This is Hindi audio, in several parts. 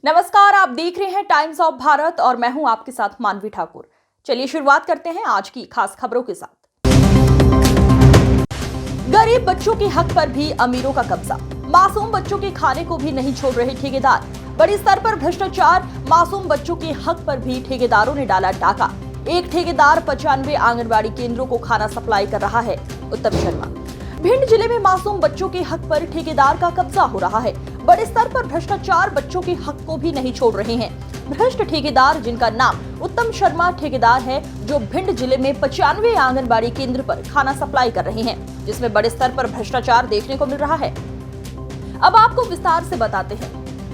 नमस्कार, आप देख रहे हैं टाइम्स ऑफ भारत और मैं हूं आपके साथ मानवी ठाकुर। चलिए शुरुआत करते हैं आज की खास खबरों के साथ। गरीब बच्चों के हक पर भी अमीरों का कब्जा, मासूम बच्चों के खाने को भी नहीं छोड़ रहे ठेकेदार। बड़ी स्तर पर भ्रष्टाचार, मासूम बच्चों के हक पर भी ठेकेदारों ने डाला डाका। एक ठेकेदार 95 आंगनबाड़ी केंद्रों को खाना सप्लाई कर रहा है। उत्तम शर्मा। भिंड जिले में मासूम बच्चों के हक पर ठेकेदार का कब्जा हो रहा है। बड़े स्तर पर भ्रष्टाचार, बच्चों के हक को भी नहीं छोड़ रहे हैं। भ्रष्ट ठेकेदार, जिनका नाम उत्तम शर्मा ठेकेदार है, जो भिंड जिले में 95 आंगनबाड़ी केंद्र पर खाना सप्लाई कर रहे हैं, जिसमें बड़े स्तर पर भ्रष्टाचार देखने को मिल रहा है। अब आपको विस्तार से बताते हैं।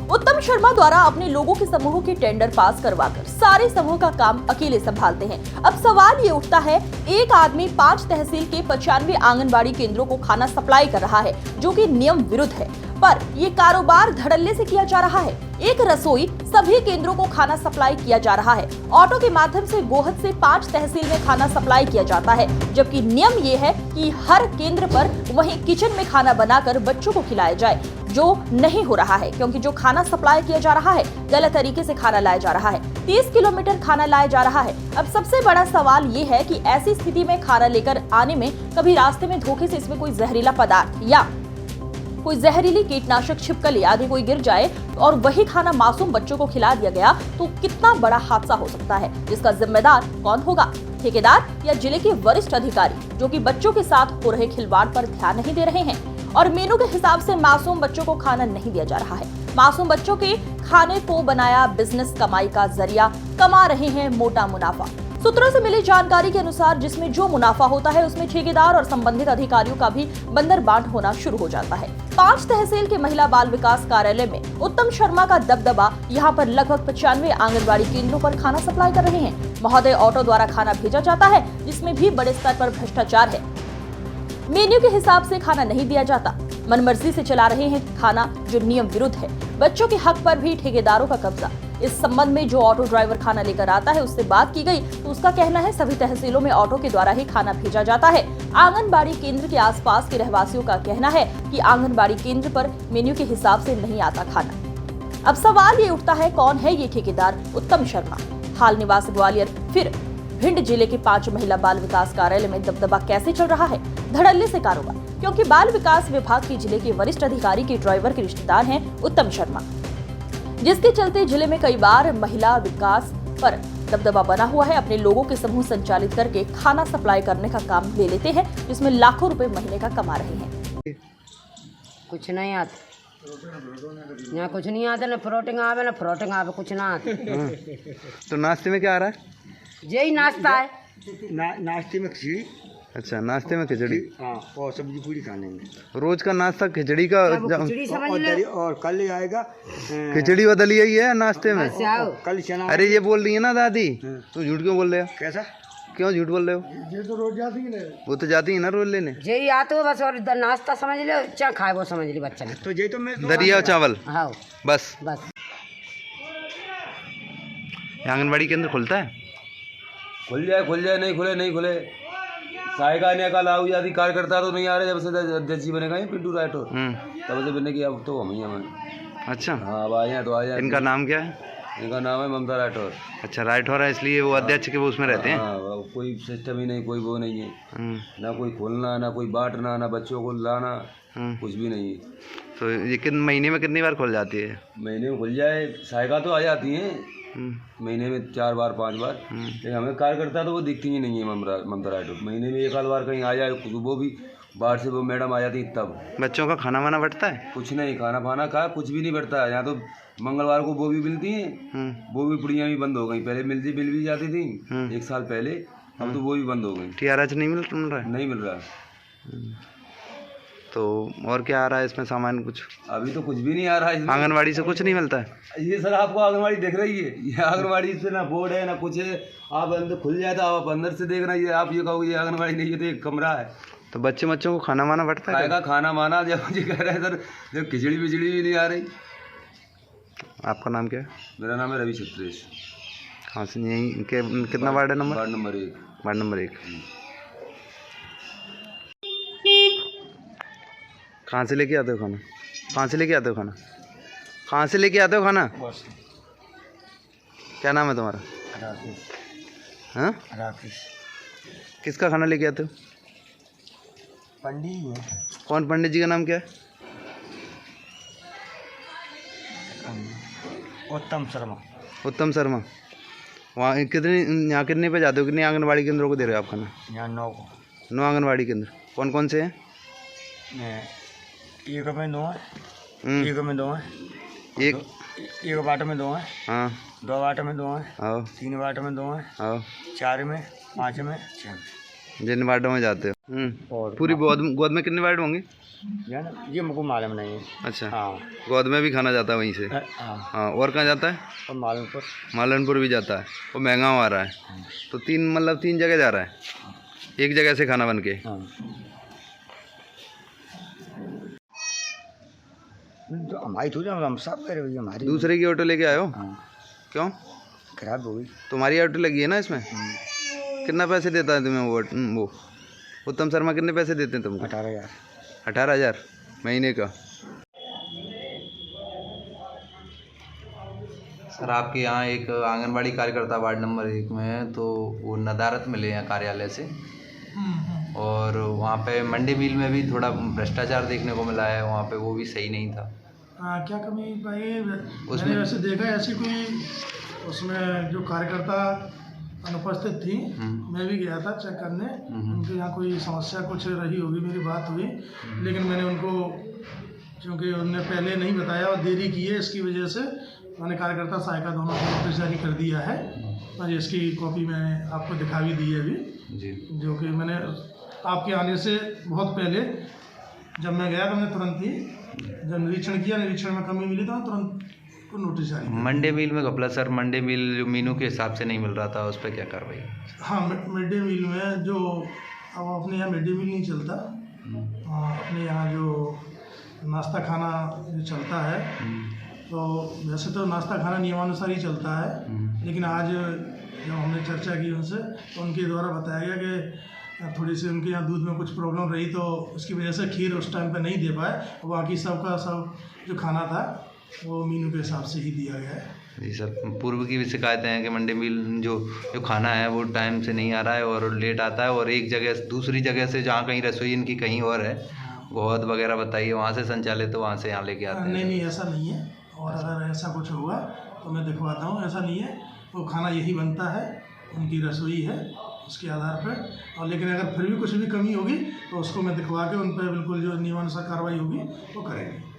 उत्तम शर्मा द्वारा अपने लोगों के समूह के टेंडर पास करवाकर सारे समूह का काम अकेले संभालते हैं। अब सवाल ये उठता है, एक आदमी 5 तहसील के 95 आंगनबाड़ी केंद्रों को खाना सप्लाई कर रहा है, जो कि नियम विरुद्ध है, पर ये कारोबार धड़ल्ले से किया जा रहा है। एक रसोई सभी केंद्रों को खाना सप्लाई किया जा रहा है। ऑटो के माध्यम से गोहद से 5 तहसील में खाना सप्लाई किया जाता है, जबकि नियम ये है कि हर केंद्र पर वहीं किचन में खाना बनाकर बच्चों को खिलाया जाए, जो नहीं हो रहा है, क्योंकि जो खाना सप्लाई किया जा रहा है गलत तरीके से खाना लाया जा रहा है। 30 किलोमीटर खाना लाया जा रहा है। अब सबसे बड़ा सवाल ये है कि ऐसी स्थिति में खाना लेकर आने में कभी रास्ते में धोखे से इसमें कोई जहरीला पदार्थ या कोई जहरीली कीटनाशक छिपकली आदि कोई गिर जाए और वही खाना मासूम बच्चों को खिला दिया गया तो कितना बड़ा हादसा हो सकता है, जिसका जिम्मेदार कौन होगा? ठेकेदार या जिले के वरिष्ठ अधिकारी, जो कि बच्चों के साथ हो रहे खिलवाड़ पर ध्यान नहीं दे रहे हैं और मेनू के हिसाब से मासूम बच्चों को खाना नहीं दिया जा रहा है। मासूम बच्चों के खाने को बनाया बिजनेस, कमाई का जरिया, कमा रहे हैं मोटा मुनाफा। सूत्रों से मिली जानकारी के अनुसार जिसमें जो मुनाफा होता है उसमें ठेकेदार और संबंधित अधिकारियों का भी बंदर बांट होना शुरू हो जाता है। 5 तहसील के महिला बाल विकास कार्यालय में उत्तम शर्मा का दबदबा। यहाँ पर लगभग 95 आंगनबाड़ी केंद्रों पर खाना सप्लाई कर रहे हैं। महोदय ऑटो द्वारा खाना भेजा जाता है, जिसमें भी बड़े स्तर पर भ्रष्टाचार है। मेन्यू के हिसाब से खाना नहीं दिया जाता, मनमर्जी से चला रहे हैं खाना, जो नियम विरुद्ध है। बच्चों के हक पर भी ठेकेदारों का कब्जा। इस संबंध में जो ऑटो ड्राइवर खाना लेकर आता है, उससे बात की गई तो उसका कहना है सभी तहसीलों में ऑटो के द्वारा ही खाना भेजा जाता है। आंगनबाड़ी केंद्र के आसपास के रहवासियों का कहना है कि आंगनबाड़ी केंद्र पर मेन्यू के हिसाब से नहीं आता खाना। अब सवाल ये उठता है, कौन है ये ठेकेदार उत्तम शर्मा? हाल निवासी ग्वालियर, फिर भिंड जिले के 5 महिला बाल विकास कार्यालय में दबदबा कैसे चल रहा है? धड़ल्ले से कारोबार, क्योंकि बाल विकास विभाग के जिले के वरिष्ठ अधिकारी के ड्राइवर के रिश्तेदार हैं उत्तम शर्मा, जिसके चलते जिले में कई बार महिला विकास पर दबदबा बना हुआ है। अपने लोगों के समूह संचालित करके खाना सप्लाई करने का काम ले लेते हैं, जिसमें लाखों रुपए महीने का कमा रहे हैं। कुछ नहीं आता, यहाँ कुछ नहीं आता, ना फ्रोटिंग आवे ना फ्रोटिंग आवे, कुछ ना आता। तो नाश्ते में क्या आ रहा है? यही नाश्ता है। नाश्ते में खिचड़ी। अच्छा, नाश्ते में खिचड़ी। हाँ, और सब्जी पूरी खाने में। रोज का नाश्ता खिचड़ी का। खिचड़ी समझ ले। और कल आएगा खिचड़ी बदली है ये नाश्ते में। कल चना। अरे ये बोल रही है ना दादी, तो झूठ क्यों बोल रहे हो? कैसा? क्यों झूठ बोल रहे हो? ये तो रोज जाती है। वो तो जाती है ना रोज लेने। यही आते हो बस, और नाश्ता समझ ले, क्या खाए वो समझ ली बच्चा ने। तो ये तो मैं दरिया चावल हाँ बस। बस। आंगनबाड़ी केंद्र खुलता है? खुल जाए नहीं खुले सायका ने कल आऊ यदि कार्यकर्ता तो नहीं आ रहे, जब से अध्यक्ष जी बनेगा ये पिंटू राठौर, तब से बनने की अब तो हम ही हैं। अच्छा, हाँ, अब आए हैं तो आ जाए। इनका नाम क्या है? इनका नाम है ममता राठौर। अच्छा, राठौर है, इसलिए वो अध्यक्ष के वो उसमें रहते हैं। हाँ, कोई सिस्टम ही नहीं, कोई वो नहीं है, ना कोई खोलना, ना कोई बांटना, ना बच्चों को लाना, कुछ भी नहीं है। तो ये महीने में कितनी बार खुल जाती है? महीने में खुल जाए, सायका तो आ जाती हैं महीने में 4 बार 5 बार, लेकिन हमें कार्यकर्ता तो वो दिखती ही नहीं है। ममता राठौर महीने में 1 आध बार कहीं आ जाए, वो भी बाहर से वो मैडम आ जाती तब। बच्चों का खाना वाना बढ़ता है? कुछ नहीं, खाना फाना खा कुछ भी नहीं बढ़ता है यहाँ तो। मंगलवार को वो भी मिलती हैं, वो भी पुड़ियाँ भी बंद हो गई। पहले मिल भी जाती थी 1 साल पहले, अब तो वो भी बंद हो गई। TRH नहीं मिल रहा है? नहीं मिल रहा। तो और क्या आ रहा है इसमें सामान? कुछ अभी तो कुछ भी नहीं आ रहा है। आंगनबाड़ी से कुछ नहीं मिलता है? ये सर आपको आंगनबाड़ी दिख रही है, ये आंगनबाड़ी से ना बोर्ड है ना कुछ है। आप अंदर खुल जाए तो आप अंदर से देखना, ये आप ये कहोगे ये आंगनबाड़ी नहीं है, तो एक कमरा है। तो बच्चों को खाना वाना बढ़ता है? खाएगा खाना माना, जब मुझे कह रहे हैं सर, जब खिचड़ी बिचड़ी भी नहीं आ रही। आपका नाम क्या है? मेरा नाम है रवि छत्रेश। कहाँ से? यहीं कितना वार्ड है? Ward number 1। Ward number 1। कहाँ से लेके आते हो खाना? कहाँ से लेके आते हो खाना? बस क्या नाम है तुम्हारा? राकेश। हाँ, राकेश किसका खाना लेके आते हो? पंडित ही है। कौन पंडित जी का नाम क्या है? उत्तम शर्मा। उत्तम शर्मा। वहाँ यहाँ कितने पे जाते हो? कितने आंगनबाड़ी केंद्रों को दे रहे हो आप खाना? यहाँ 9 को। 9 आंगनबाड़ी केंद्र। कौन कौन से हैं? एक में 9 है, हम्म, एक में 2 है, एक वाट में 2 है, हाँ, 2 वाट में 2 है, आओ 3 वाट में 2 है, आओ, 4 में, 5 में, 6 में। जिन वार्डों में जाते हो। और पूरी गोद में कितने वार्ड होंगे? ये मुझको मालूम नहीं है। अच्छा, हाँ गोद में भी खाना जाता है वहीं से? हाँ। हाँ, और कहाँ जाता है? और मालूमपुर। मालनपुर भी जाता है। वो महंगा आ रहा है तो 3 जगह जा रहा है, एक जगह से खाना बन के। हाँ तो हमारी थोड़ी, हम सब करे भैया हमारी। दूसरे की ऑटो लेके आए हो? हाँ क्यों? खराब हो गई। तुम्हारी ऑटो लगी है ना इसमें? कितना पैसे देता है तुम्हें वो उत्तम शर्मा? कितने पैसे देते हैं तुमको? 18,000। 18,000 महीने का। सर आपके यहाँ एक आंगनबाड़ी कार्यकर्ता वार्ड नंबर 1 में है, तो वो नदारत मिले हैं कार्यालय से, और वहाँ पे मंडी मील में भी थोड़ा भ्रष्टाचार देखने को मिला है, वहाँ पे वो भी सही नहीं था। क्या कमी पाई? उसमें- मैंने वैसे देखा ऐसी कोई उसमें जो कार्यकर्ता अनुपस्थित थी, मैं भी गया था चेक करने। उनके यहाँ कोई समस्या कुछ रही होगी, मेरी बात हुई, लेकिन मैंने उनको, क्योंकि उनने पहले नहीं बताया और देरी की है, इसकी वजह से मैंने कार्यकर्ता सहायिका दोनों को नोटिस जारी कर दिया है, और इसकी कॉपी मैंने आपको दिखा भी दी है अभी, जी, जो कि मैंने आपके आने से बहुत पहले जब मैं गया तो मैंने तुरंत ही जब निरीक्षण किया, निरीक्षण में कमी मिली तो मैं तुरंत को नोटिस जारी किया। मंडी मील में घपला सर, मंडी मील जो मीनू के हिसाब से नहीं मिल रहा था, उस पर क्या कार्रवाई? हाँ, मिड डे मील में जो अब अपने यहाँ मिड डे मील नहीं चलता, अपने यहाँ जो नाश्ता खाना जो चलता है, तो वैसे तो नाश्ता खाना नियमानुसार ही चलता है, लेकिन आज जब हमने चर्चा की उनसे, तो उनके द्वारा बताया गया कि थोड़ी सी उनके यहाँ दूध में कुछ प्रॉब्लम रही, तो उसकी वजह से खीर उस टाइम पे नहीं दे पाए, बाकी सबका सब जो खाना था वो मीनू के हिसाब से ही दिया गया है। जी सर, पूर्व की भी शिकायतें हैं कि मंडी मील जो खाना है वो टाइम से नहीं आ रहा है और लेट आता है, और एक जगह दूसरी जगह से जहाँ कहीं रसोई इनकी कहीं और है, गोहद वगैरह बताइए, वहाँ से संचालित, तो वहाँ से यहाँ लेके आते हैं। नहीं, ऐसा नहीं है, और अगर ऐसा कुछ होगा तो मैं दिखवाता हूँ, ऐसा नहीं है, वो खाना यही बनता है, उनकी रसोई है उसके आधार पर। और लेकिन अगर फिर भी कुछ भी कमी होगी तो उसको मैं दिखवा के उन पर बिल्कुल जो नियमानुसार कार्रवाई होगी वो करेंगे।